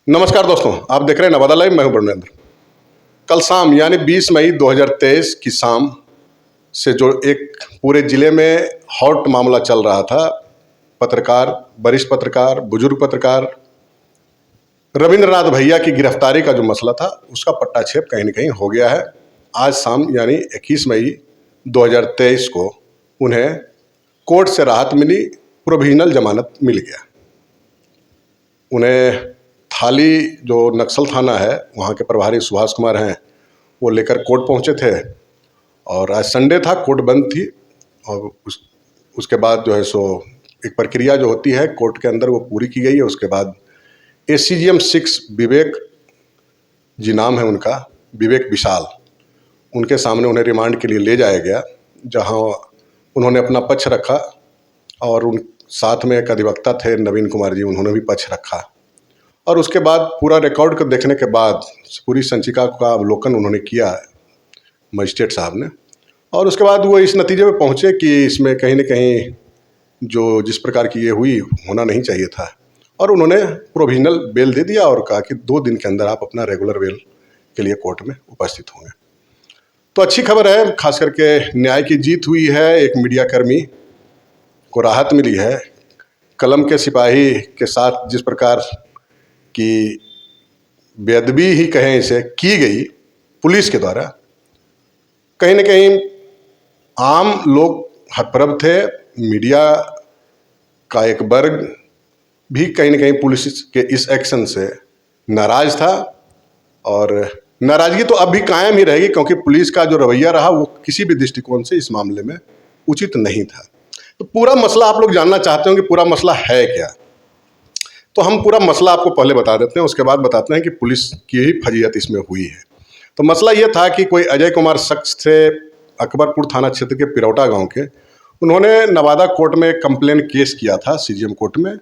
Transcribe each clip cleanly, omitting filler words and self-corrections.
नमस्कार दोस्तों, आप देख रहे हैं नवादा लाइव। मैं हूं ब्रह्मेंद्र। कल शाम यानी 20 मई 2023 की शाम से जो एक पूरे जिले में हॉट मामला चल रहा था, पत्रकार, वरिष्ठ पत्रकार, बुजुर्ग पत्रकार रविंद्रनाथ भैया की गिरफ्तारी का जो मसला था, उसका पट्टाछेप कहीं न कहीं हो गया है। आज शाम यानी 21 मई 2023 को उन्हें कोर्ट से राहत मिली, प्रोविजनल जमानत मिल गया। उन्हें थाली जो नक्सल थाना है, वहाँ के प्रभारी सुभाष कुमार हैं, वो लेकर कोर्ट पहुँचे थे। और आज संडे था, कोर्ट बंद थी। और उसके बाद जो है सो एक प्रक्रिया जो होती है कोर्ट के अंदर, वो पूरी की गई है। उसके बाद एसीजीएम 6 विवेक जी नाम है उनका, विवेक विशाल, उनके सामने उन्हें रिमांड के लिए ले जाया गया, जहाँ उन्होंने अपना पक्ष रखा। और उन साथ में एक अधिवक्ता थे नवीन कुमार जी, उन्होंने भी पक्ष रखा। और उसके बाद पूरा रिकॉर्ड को देखने के बाद पूरी संचिका का अवलोकन उन्होंने किया मजिस्ट्रेट साहब ने। और उसके बाद वो इस नतीजे में पहुँचे कि इसमें कहीं न कहीं जो जिस प्रकार की ये हुई, होना नहीं चाहिए था। और उन्होंने प्रोविजनल बेल दे दिया और कहा कि 2 दिन के अंदर आप अपना रेगुलर बेल के लिए कोर्ट में उपस्थित होंगे। तो अच्छी खबर है, खास करके न्याय की जीत हुई है। एक मीडियाकर्मी को राहत मिली है। कलम के सिपाही के साथ जिस प्रकार की बेअदबी ही कहें इसे की गई पुलिस के द्वारा, कहीं न कहीं आम लोग हतप्रभ थे। मीडिया का एक वर्ग भी कहीं न कहीं पुलिस के इस एक्शन से नाराज था। और नाराजगी तो अब भी कायम ही रहेगी, क्योंकि पुलिस का जो रवैया रहा वो किसी भी दृष्टिकोण से इस मामले में उचित नहीं था। तो पूरा मसला आप लोग जानना चाहते हो कि पूरा मसला है क्या, तो हम पूरा मसला आपको पहले बता देते हैं, उसके बाद बताते हैं कि पुलिस की ही फजीहत इसमें हुई है। तो मसला ये था कि कोई अजय कुमार शख्स थे, अकबरपुर थाना क्षेत्र के पिरौटा गांव के। उन्होंने नवादा कोर्ट में कंप्लेन केस किया था, सीजीएम कोर्ट में।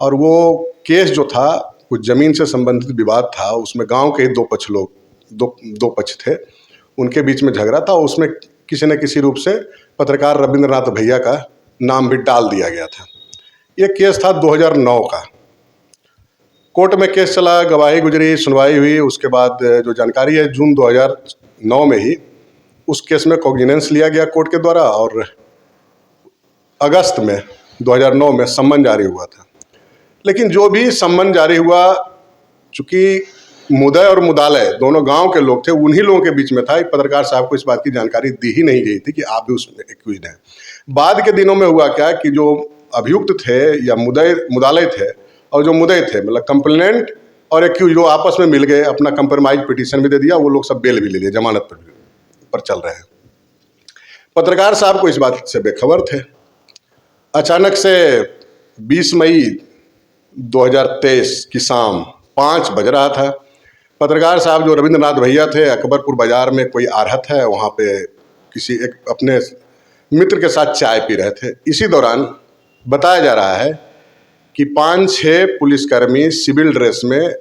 और वो केस जो था, कुछ ज़मीन से संबंधित विवाद था। उसमें गांव के ही दो पक्ष थे, उनके बीच में झगड़ा था। उसमें किसी न किसी रूप से पत्रकार रविंद्रनाथ भैया का नाम भी डाल दिया गया था। ये केस था 2009 का। कोर्ट में केस चला, गवाही गुजरी, सुनवाई हुई। उसके बाद जो जानकारी है, जून 2009 में ही उस केस में कॉग्निजेंस लिया गया कोर्ट के द्वारा। और अगस्त में 2009 में सम्मन जारी हुआ था। लेकिन जो भी सम्मन जारी हुआ, चूँकि मुदय और मुदालय दोनों गांव के लोग थे, उन्हीं लोगों के बीच में था। पत्रकार साहब को इस बात की जानकारी दी ही नहीं गई थी कि आप भी उसमें एक्यूज्ड हैं। बाद के दिनों में हुआ क्या कि जो अभियुक्त थे या मुदालय थे और जो मुदई थे, मतलब कंप्लेनेंट और एक्यूज, वो आपस में मिल गए, अपना कंप्रोमाइज पिटीशन भी दे दिया। वो लोग सब बेल भी ले लिए, जमानत पर चल रहे हैं। पत्रकार साहब को इस बात से बेखबर थे। अचानक से 20 मई 2023 की शाम 5 बज रहा था। पत्रकार साहब जो रविंद्रनाथ भैया थे, अकबरपुर बाजार में कोई आढ़त है, वहाँ पे किसी एक अपने मित्र के साथ चाय पी रहे थे। इसी दौरान बताया जा रहा है कि 5-6 पुलिसकर्मी सिविल ड्रेस में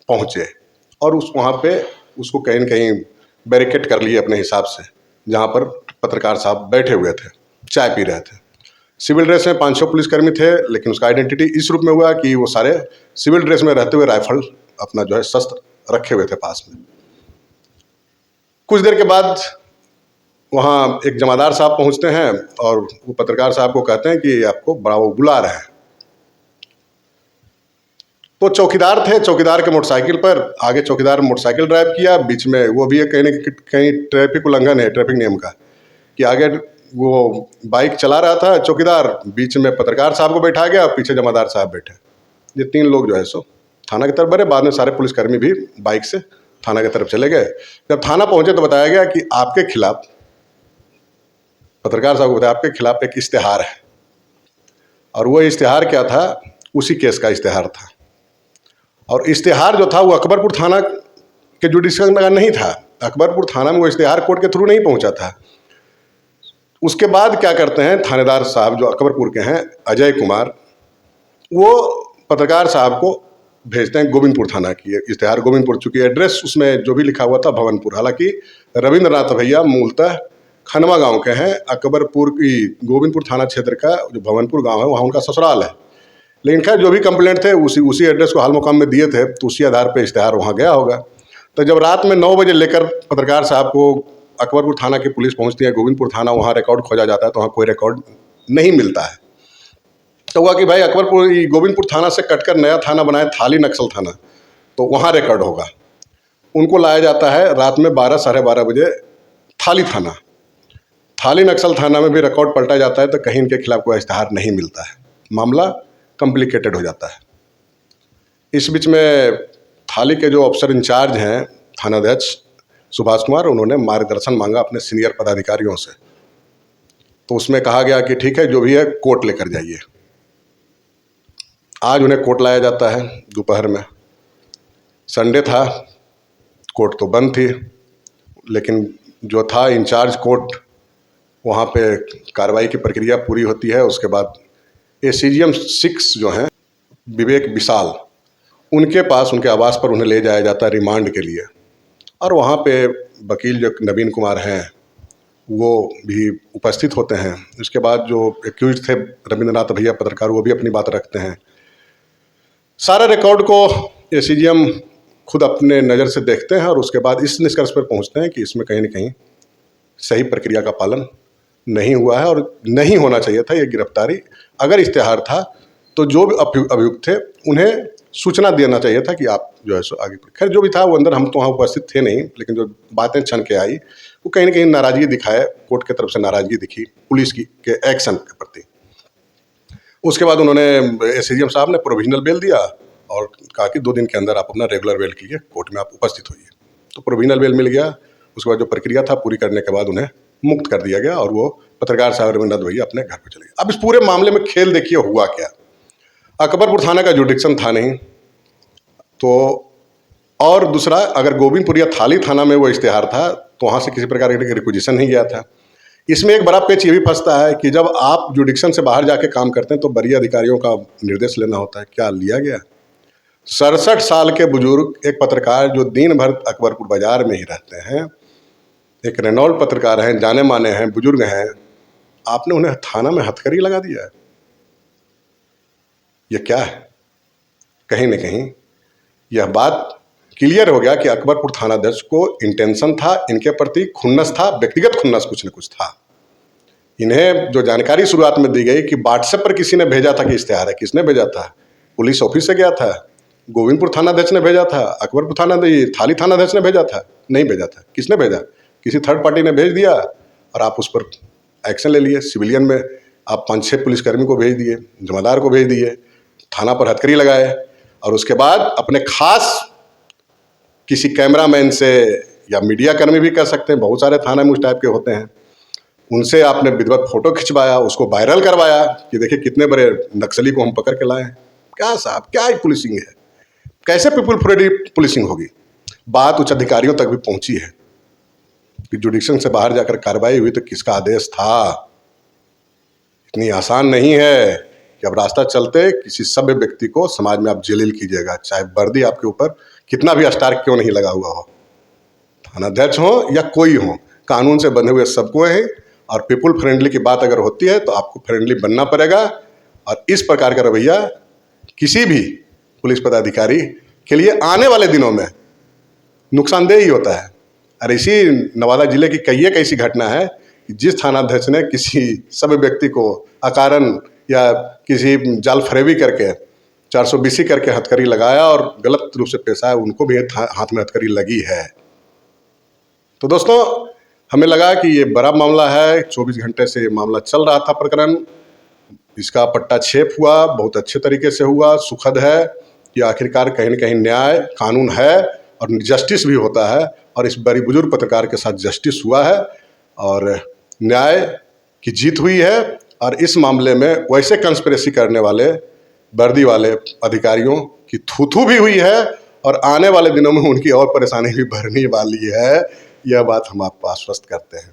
पहुँचे और वहाँ पे उसको कहीं न कहीं बैरिकेड कर लिए अपने हिसाब से, जहाँ पर पत्रकार साहब बैठे हुए थे, चाय पी रहे थे। सिविल ड्रेस में 500 पुलिसकर्मी थे, लेकिन उसका आइडेंटिटी इस रूप में हुआ कि वो सारे सिविल ड्रेस में रहते हुए राइफल अपना जो है शस्त्र रखे हुए थे पास में। कुछ देर के बाद वहाँ एक जमादार साहब पहुँचते हैं और वो पत्रकार साहब को कहते हैं कि आपको बड़ा वो बुला रहे हैं। तो चौकीदार थे, चौकीदार के मोटरसाइकिल पर आगे चौकीदार मोटरसाइकिल ड्राइव किया। बीच में वो भी कहीं न कहीं ट्रैफिक उल्लंघन है, ट्रैफिक नियम का, कि आगे वो बाइक चला रहा था चौकीदार, बीच में पत्रकार साहब को बैठा गया और पीछे जमादार साहब बैठे। ये 3 लोग जो है सो थाना की तरफ बढ़े। बाद में सारे पुलिसकर्मी भी बाइक से थाना की तरफ चले गए। जब थाना पहुंचे तो बताया गया कि आपके खिलाफ, पत्रकार साहब को बताया, आपके खिलाफ एक इश्तेहार है। और वो इश्तेहार क्या था? उसी केस का इश्तेहार था। और इश्तेहार जो था वो अकबरपुर थाना के जुडिशल में नहीं था। अकबरपुर थाना में वो इश्तेहार कोर्ट के थ्रू नहीं पहुंचा था। उसके बाद क्या करते हैं, थानेदार साहब जो अकबरपुर के हैं, अजय कुमार, वो पत्रकार साहब को भेजते हैं गोविंदपुर थाना की इश्तेहार। गोविंदपुर, चूँकि एड्रेस उसमें जो भी लिखा हुआ था भवनपुर, हालांकि रविंद्रनाथ भैया मूलतः खनवा गांव के हैं। अकबरपुर की गोविंदपुर थाना क्षेत्र का जो भवनपुर गांव है, वहाँ उनका ससुराल है। लेकिन खैर जो भी कंप्लेंट थे उसी एड्रेस को हाल मुकाम में दिए थे, तो उसी आधार पे इश्तेहार वहाँ गया होगा। तो जब रात में 9 बजे लेकर पत्रकार साहब को अकबरपुर थाना की पुलिस पहुँचती है, गोविंदपुर थाना, वहाँ रिकॉर्ड खोजा जाता है तो वहाँ कोई रिकॉर्ड नहीं मिलता है। तो हुआ कि भाई गोविंदपुर थाना से कटकर नया थाना बनाया थाली नक्सल थाना, तो वहाँ रिकॉर्ड होगा। उनको लाया जाता है रात में 12 साढ़े 12 बजे थाली नक्सल थाना में भी रिकॉर्ड पलटा जाता है, तो कहीं इनके खिलाफ कोई इश्तेहार नहीं मिलता है। मामला कॉम्प्लिकेटेड हो जाता है। इस बीच में थाली के जो अफसर इंचार्ज हैं, थानाध्यक्ष सुभाष कुमार, उन्होंने मार्गदर्शन मांगा अपने सीनियर पदाधिकारियों से। तो उसमें कहा गया कि ठीक है, जो भी है कोर्ट लेकर जाइए। आज उन्हें कोर्ट लाया जाता है दोपहर में। संडे था, कोर्ट तो बंद थी, लेकिन जो था इंचार्ज कोर्ट, वहाँ पे कार्रवाई की प्रक्रिया पूरी होती है। उसके बाद ACGM 6 जो हैं विवेक विशाल, उनके पास, उनके आवास पर उन्हें ले जाया जाता है रिमांड के लिए। और वहाँ पे वकील जो नवीन कुमार हैं वो भी उपस्थित होते हैं। उसके बाद जो एक्यूज थे रविंद्रनाथ भैया पत्रकार, वो भी अपनी बात रखते हैं। सारा रिकॉर्ड को ACGM खुद अपने नज़र से देखते हैं और उसके बाद इस निष्कर्ष पर पहुँचते हैं कि इसमें कहीं न कहीं सही प्रक्रिया का पालन नहीं हुआ है और नहीं होना चाहिए था ये गिरफ्तारी। अगर इश्तेहार था तो जो भी अभियुक्त थे उन्हें सूचना देना चाहिए था कि आप जो है सो आगे। खैर जो भी था वो अंदर, हम तो वहाँ उपस्थित थे नहीं, लेकिन जो बातें छन के आई वो कहीं ना कहीं नाराज़गी दिखाए, कोर्ट की तरफ से नाराज़गी दिखी पुलिस की के एक्शन के प्रति। उसके बाद उन्होंने ACGM साहब ने प्रोविजनल बेल दिया और कहा कि 2 दिन के अंदर आप अपना रेगुलर बेल के लिए कोर्ट में आप उपस्थित होइए। तो प्रोविजनल बेल मिल गया। उसके बाद जो प्रक्रिया था पूरी करने के बाद उन्हें मुक्त कर दिया गया और वो पत्रकार साहब रविंद्रनाथ भैया अपने घर पर चले गए। अब इस पूरे मामले में खेल देखिए हुआ क्या। अकबरपुर थाना का जुडिक्शन था नहीं तो, और दूसरा अगर गोविंदपुर या थाली थाना में वो इश्तेहार था तो वहाँ से किसी प्रकार की रिक्विजिशन नहीं गया था। इसमें एक बड़ा पेच ये भी फंसता है कि जब आप जुडिक्शन से बाहर जाके काम करते हैं तो वरीय अधिकारियों का निर्देश लेना होता है। क्या लिया गया? 67 साल के बुजुर्ग एक पत्रकार जो दिन भर अकबरपुर बाजार में ही रहते हैं, एक रेनॉल्ड पत्रकार हैं, जाने माने हैं, बुजुर्ग हैं, आपने उन्हें थाना में हथकड़ी लगा दिया है। ये क्या है? कहीं न कहीं यह बात क्लियर हो गया कि अकबरपुर थानाध्यक्ष को इंटेंशन था, इनके प्रति खुन्नस था, व्यक्तिगत खुन्नस कुछ न कुछ था। इन्हें जो जानकारी शुरुआत में दी गई कि व्हाट्सएप पर किसी ने भेजा था कि इश्तेहार है, किसने भेजा था? पुलिस ऑफिस से गया था, गोविंदपुर थानाध्यक्ष ने भेजा था, अकबरपुर थाली थानाध्यक्ष ने भेजा था? नहीं भेजा था। किसने भेजा? किसी थर्ड पार्टी ने भेज दिया और आप उस पर एक्शन ले लिए। सिविलियन में आप 5-6 पुलिसकर्मी को भेज दिए, जमादार को भेज दिए, थाना पर हथकड़ी लगाए और उसके बाद अपने खास किसी कैमरामैन से या मीडिया कर्मी भी कह सकते हैं, बहुत सारे थाना में उस टाइप के होते हैं, उनसे आपने विधिवत फोटो खिंचवाया, उसको वायरल करवाया कि देखिए कितने बड़े नक्सली को हम पकड़ के लाए हैं। क्या साहब, क्या पुलिसिंग है? कैसे पीपुल फ्रेंडली पुलिसिंग होगी? बात उच्च अधिकारियों तक भी पहुंची है कि जुडिक्शन से बाहर जाकर कार्रवाई हुई तो किसका आदेश था? इतनी आसान नहीं है कि अब रास्ता चलते किसी सभ्य व्यक्ति को समाज में आप जलील कीजिएगा, चाहे वर्दी आपके ऊपर कितना भी स्टार क्यों नहीं लगा हुआ हो, थानाध्यक्ष हो या कोई हो, कानून से बंधे हुए सबको है। और पीपुल फ्रेंडली की बात अगर होती है तो आपको फ्रेंडली बनना पड़ेगा। और इस प्रकार का रवैया किसी भी पुलिस पदाधिकारी के लिए आने वाले दिनों में नुकसानदेह ही होता है। और इसी नवादा जिले की कई एक ऐसी घटना है कि जिस थानाध्यक्ष ने किसी सभ्य व्यक्ति को अकारण या किसी जाल फरेबी करके 420 करके हथकड़ी लगाया और गलत रूप से पेश आया, उनको भी हाथ में हथकड़ी लगी है। तो दोस्तों, हमें लगा कि ये बड़ा मामला है। 24 घंटे से ये मामला चल रहा था प्रकरण, इसका पट्टा छेप हुआ, बहुत अच्छे तरीके से हुआ। सुखद है कि आखिरकार कहीं न कहीं न्याय, कानून है और जस्टिस भी होता है और इस बड़ी बुजुर्ग पत्रकार के साथ जस्टिस हुआ है और न्याय की जीत हुई है। और इस मामले में वैसे कंस्पिरेसी करने वाले वर्दी वाले अधिकारियों की थू भी हुई है और आने वाले दिनों में उनकी और परेशानी भी बढ़ने वाली है। यह बात हम आपको आश्वस्त करते हैं।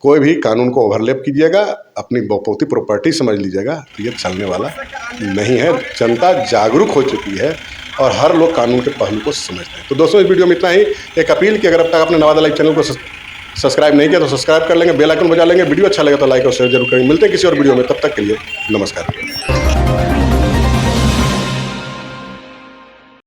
कोई भी कानून को ओवरलैप कीजिएगा, अपनी बकौती प्रॉपर्टी समझ लीजिएगा, तो ये चलने वाला नहीं है। जनता जागरूक हो चुकी है और हर लोग कानून के पहलू को समझते हैं। तो दोस्तों, इस वीडियो में इतना ही। एक अपील कि अगर अब तक आपने नवादा लाइव चैनल को सब्सक्राइब नहीं किया तो सब्सक्राइब कर लेंगे, बेल आइकन बजा लेंगे। वीडियो अच्छा लगे तो लाइक और शेयर जरूर करेंगे। मिलते हैं किसी और वीडियो में, तब तक के लिए नमस्कार।